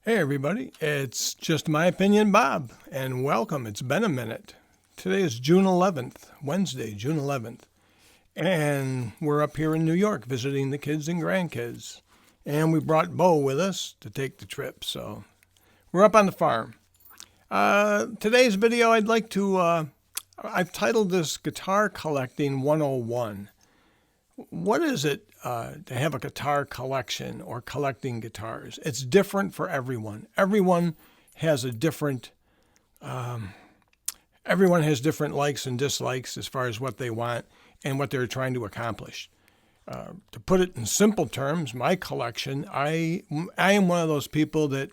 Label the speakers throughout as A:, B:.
A: Hey everybody, it's just my opinion, Bob, and welcome. It's been a minute. Today is June 11th, Wednesday, June 11th, and we're up here in New York visiting the kids and grandkids. And we brought Bo with us to take the trip, so we're up on the farm. Today's video, I've titled this Guitar Collecting 101. What is it to have a guitar collection or collecting guitars? It's different for everyone. Everyone has different likes and dislikes as far as what they want and what they're trying to accomplish. To put it in simple terms, my collection, I am one of those people that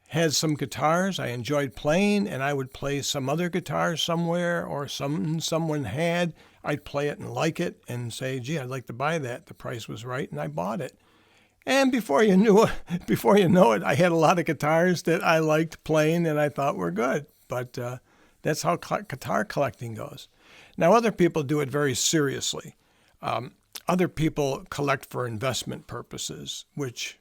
A: had some guitars I enjoyed playing, and I would play some other guitars somewhere or someone had. I'd play it and like it and say, gee, I'd like to buy that. The price was right, and I bought it. And before you know it, I had a lot of guitars that I liked playing and I thought were good. But that's how guitar collecting goes. Now, other people do it very seriously. Other people collect for investment purposes, which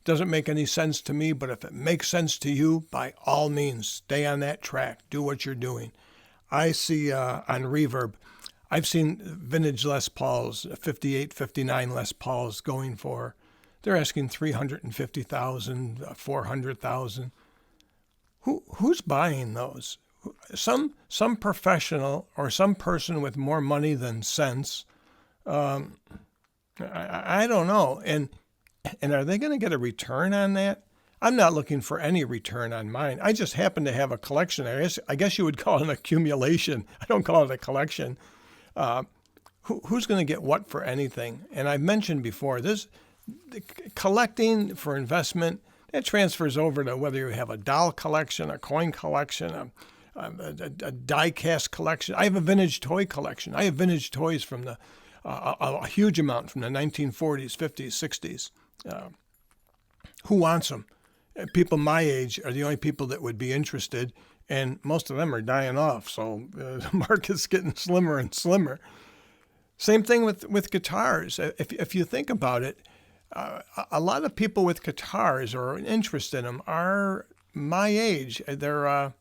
A: doesn't make any sense to me, but if it makes sense to you, by all means, stay on that track. Do what you're doing. I see on Reverb, I've seen vintage Les Pauls, 58, 59 Les Pauls going for, they're asking $350,000, $400,000. Who's buying those? Some professional or some person with more money than sense. I don't know. And are they going to get a return on that? I'm not looking for any return on mine. I just happen to have a collection. I guess you would call it an accumulation. I don't call it a collection. Who's going to get what for anything? And I've mentioned before, collecting for investment, that transfers over to whether you have a doll collection, a coin collection, a die-cast collection. I have a vintage toy collection. I have vintage toys from a huge amount from the 1940s, 50s, 60s. Who wants them? People my age are the only people that would be interested, and most of them are dying off, so the market's getting slimmer and slimmer. Same thing with guitars. If you think about it, a lot of people with guitars or interest in them are my age. They're,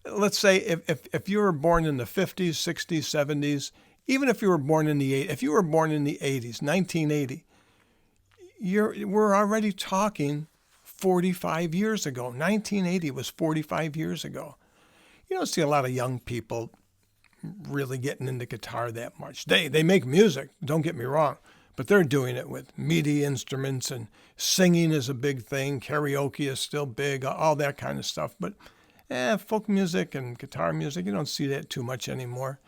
A: let's say, if you were born in the 50s, 60s, 70s, even if you were born in the 80s, 1980, we're already talking 45 years ago. 1980 was 45 years ago. You don't see a lot of young people really getting into guitar that much. They make music, don't get me wrong, but they're doing it with MIDI instruments, and singing is a big thing. Karaoke is still big, all that kind of stuff. But folk music and guitar music, you don't see that too much anymore.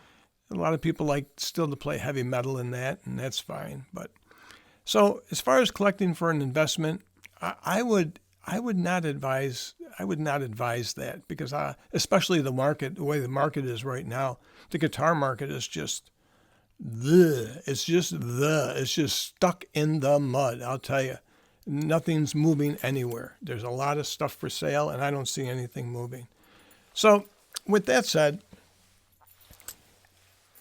A: A lot of people like still to play heavy metal in that, and that's fine. But so as far as collecting for an investment, I would not advise that, because especially the way the market is right now, the guitar market is just it's just stuck in the mud. I'll tell you, nothing's moving anywhere. There's a lot of stuff for sale, and I don't see anything moving. So with that said,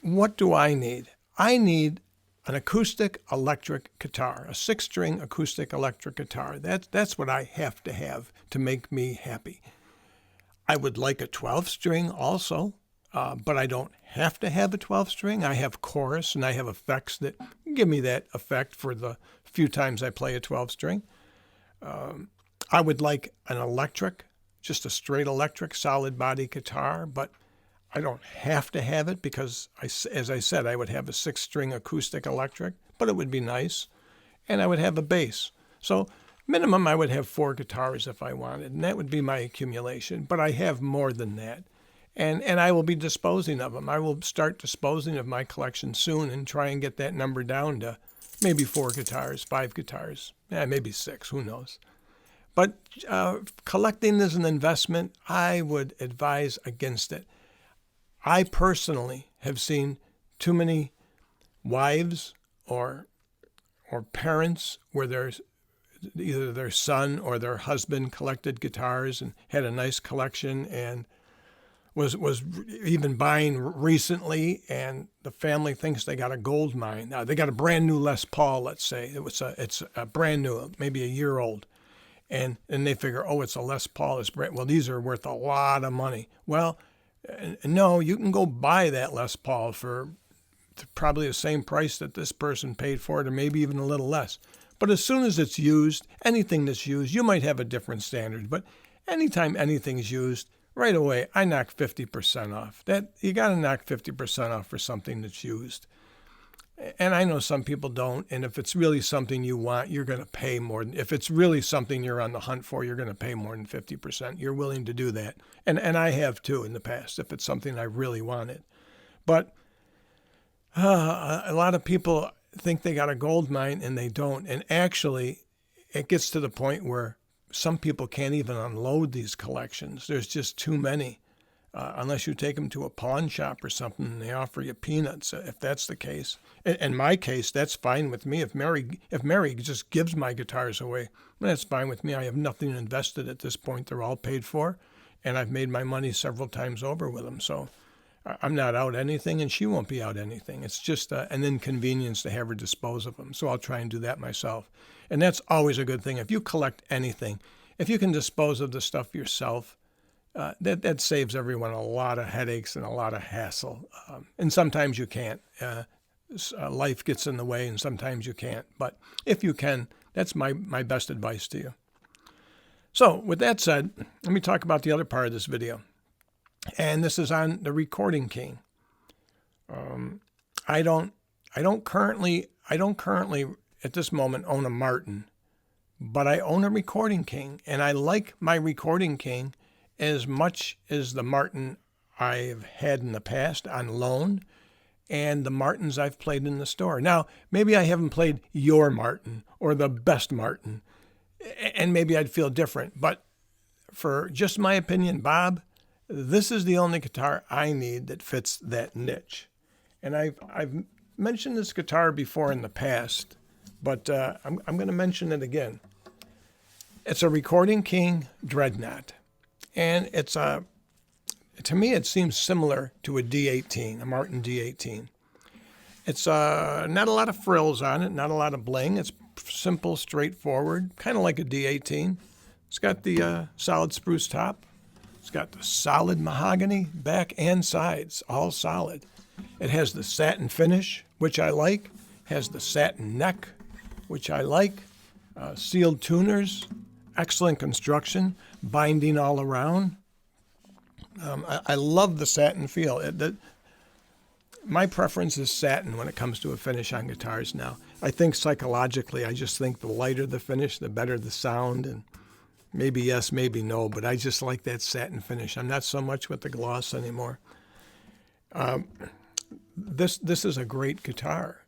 A: what do I need? I need an acoustic electric guitar, a 6-string acoustic electric guitar. That's what I have to make me happy. I would like a 12-string also, but I don't have to have a 12-string. I have chorus and I have effects that give me that effect for the few times I play a 12-string. I would like an electric, just a straight electric solid body guitar, but I don't have to have it because, as I said, I would have a 6-string acoustic electric, but it would be nice. And I would have a bass. So minimum, I would have 4 guitars if I wanted, and that would be my accumulation. But I have more than that. And I will be disposing of them. I will start disposing of my collection soon and try and get that number down to maybe 4 guitars, 5 guitars, maybe 6, who knows. But collecting as an investment, I would advise against it. I personally have seen too many wives or parents where there's either their son or their husband collected guitars and had a nice collection and was even buying recently, and the family thinks they got a gold mine. Now they got a brand new Les Paul, let's say. It's a brand new, maybe a year old. and they figure, oh, it's a Les Paul. Well, these are worth a lot of money. Well, no, you can go buy that Les Paul for probably the same price that this person paid for it, or maybe even a little less. But as soon as it's used, anything that's used, you might have a different standard, but anytime anything's used, right away, I knock 50% off. That you got to knock 50% off for something that's used. And I know some people don't, and if it's really something you want, you're going to pay more. If it's really something you're on the hunt for, you're going to pay more than 50%. You're willing to do that. And I have too in the past, if it's something I really wanted. But a lot of people think they got a gold mine, and they don't. And actually, it gets to the point where some people can't even unload these collections. There's just too many. Unless you take them to a pawn shop or something and they offer you peanuts, if that's the case. In my case, that's fine with me. If Mary just gives my guitars away, that's fine with me. I have nothing invested at this point. They're all paid for, and I've made my money several times over with them. So I'm not out anything, and she won't be out anything. It's just an inconvenience to have her dispose of them. So I'll try and do that myself. And that's always a good thing. If you collect anything, if you can dispose of the stuff yourself, that saves everyone a lot of headaches and a lot of hassle. And sometimes you can't. Life gets in the way, and sometimes you can't. But if you can, that's my best advice to you. So with that said, let me talk about the other part of this video. And this is on the Recording King. I don't currently at this moment own a Martin, but I own a Recording King, and I like my Recording King as much as the Martin I've had in the past on loan and the Martins I've played in the store. Now, maybe I haven't played your Martin or the best Martin, and maybe I'd feel different. But for just my opinion, Bob, this is the only guitar I need that fits that niche. And I've mentioned this guitar before in the past, but I'm going to mention it again. It's a Recording King Dreadnought. And it's to me, it seems similar to a D18, a Martin D18. It's not a lot of frills on it, not a lot of bling. It's simple, straightforward, kind of like a D18. It's got the solid spruce top. It's got the solid mahogany back and sides, all solid. It has the satin finish, which I like. Has the satin neck, which I like. Sealed tuners, excellent construction, binding all around. I love the satin feel. My preference is satin when it comes to a finish on guitars now. I think psychologically, I just think the lighter the finish, the better the sound. And maybe yes, maybe no, but I just like that satin finish. I'm not so much with the gloss anymore. This is a great guitar.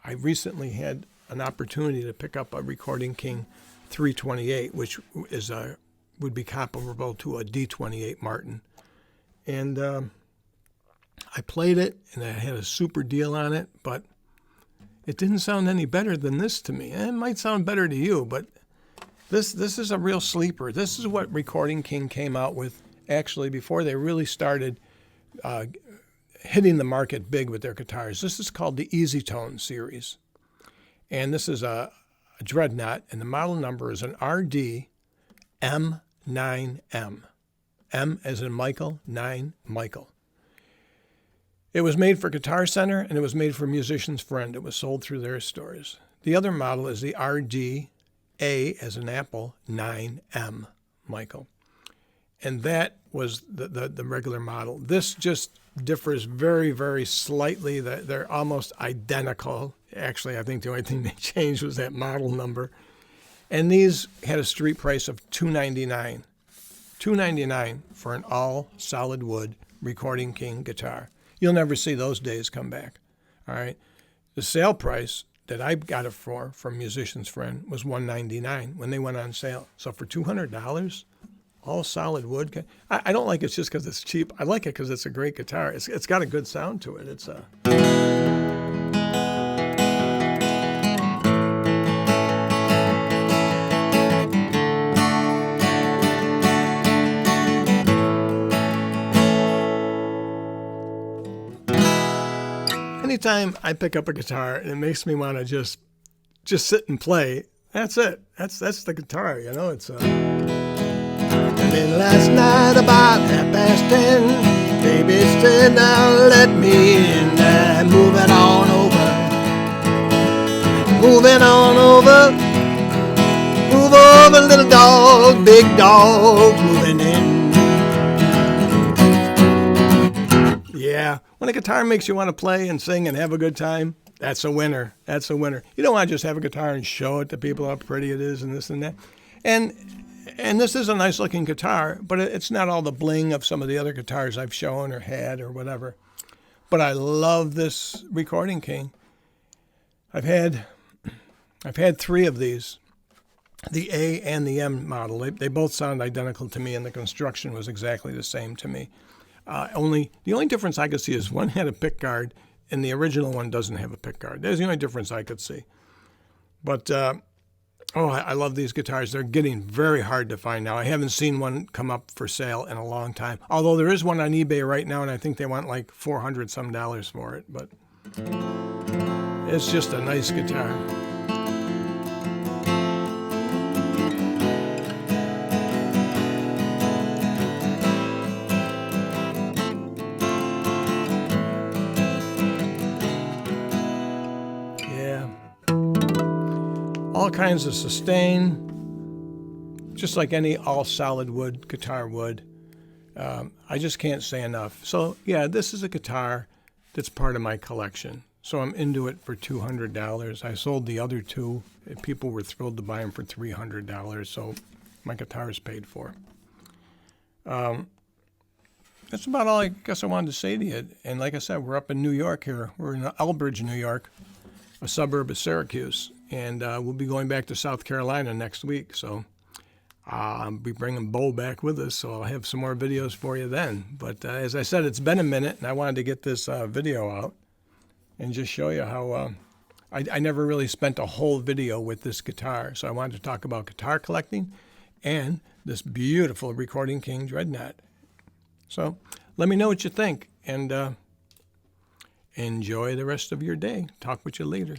A: I recently had an opportunity to pick up a Recording King 328, which is would be comparable to a D28 Martin. And I played it, and I had a super deal on it, but it didn't sound any better than this to me. It might sound better to you, but this is a real sleeper. This is what Recording King came out with, actually, before they really started hitting the market big with their guitars. This is called the Easy Tone series. And this is a Dreadnought, and the model number is an RD-M9M. M as in Michael, 9 Michael. It was made for Guitar Center, and it was made for Musician's Friend. It was sold through their stores. The other model is the RD-A as in Apple, 9M Michael. And that was the regular model. This just differs very, very slightly. They're almost identical. Actually, I think the only thing they changed was that model number. And these had a street price of $299. $299 for an all solid wood Recording King guitar. You'll never see those days come back. All right. The sale price that I got it for from Musician's Friend was $199 when they went on sale. So for $200, all solid wood. I don't like it just because it's cheap. I like it because it's a great guitar. It's got a good sound to it. It's a anytime I pick up a guitar and it makes me want to just sit and play, That's it. That's the guitar, you know. It's And then last night about 10:30, baby said, now let me in. Moving on over. Moving on over. Move over, little dog, big dog, moving in. Yeah, when a guitar makes you want to play and sing and have a good time, that's a winner. That's a winner. You don't want to just have a guitar and show it to people how pretty it is and this and that. And this is a nice looking guitar, but it's not all the bling of some of the other guitars I've shown or had or whatever. But I love this Recording King. I've had 3 of these, the A and the M model. They both sound identical to me, and the construction was exactly the same to me. The only difference I could see is one had a pick guard, and the original one doesn't have a pick guard. There's the only difference I could see. But I love these guitars. They're getting very hard to find now. I haven't seen one come up for sale in a long time. Although there is one on eBay right now, and I think they want like $400 some for it. But it's just a nice guitar. All kinds of sustain, just like any all solid wood guitar would. I just can't say enough. So yeah, this is a guitar that's part of my collection. So I'm into it for $200. I sold the other 2. People were thrilled to buy them for $300. So my guitar is paid for. That's about all I guess I wanted to say to you. And like I said, we're up in New York here. We're in Elbridge, New York, a suburb of Syracuse. And we'll be going back to South Carolina next week. So I'll be bringing Bo back with us. So I'll have some more videos for you then. But as I said, it's been a minute, and I wanted to get this video out and just show you how I never really spent a whole video with this guitar. So I wanted to talk about guitar collecting and this beautiful Recording King Dreadnought. So let me know what you think, and enjoy the rest of your day. Talk with you later.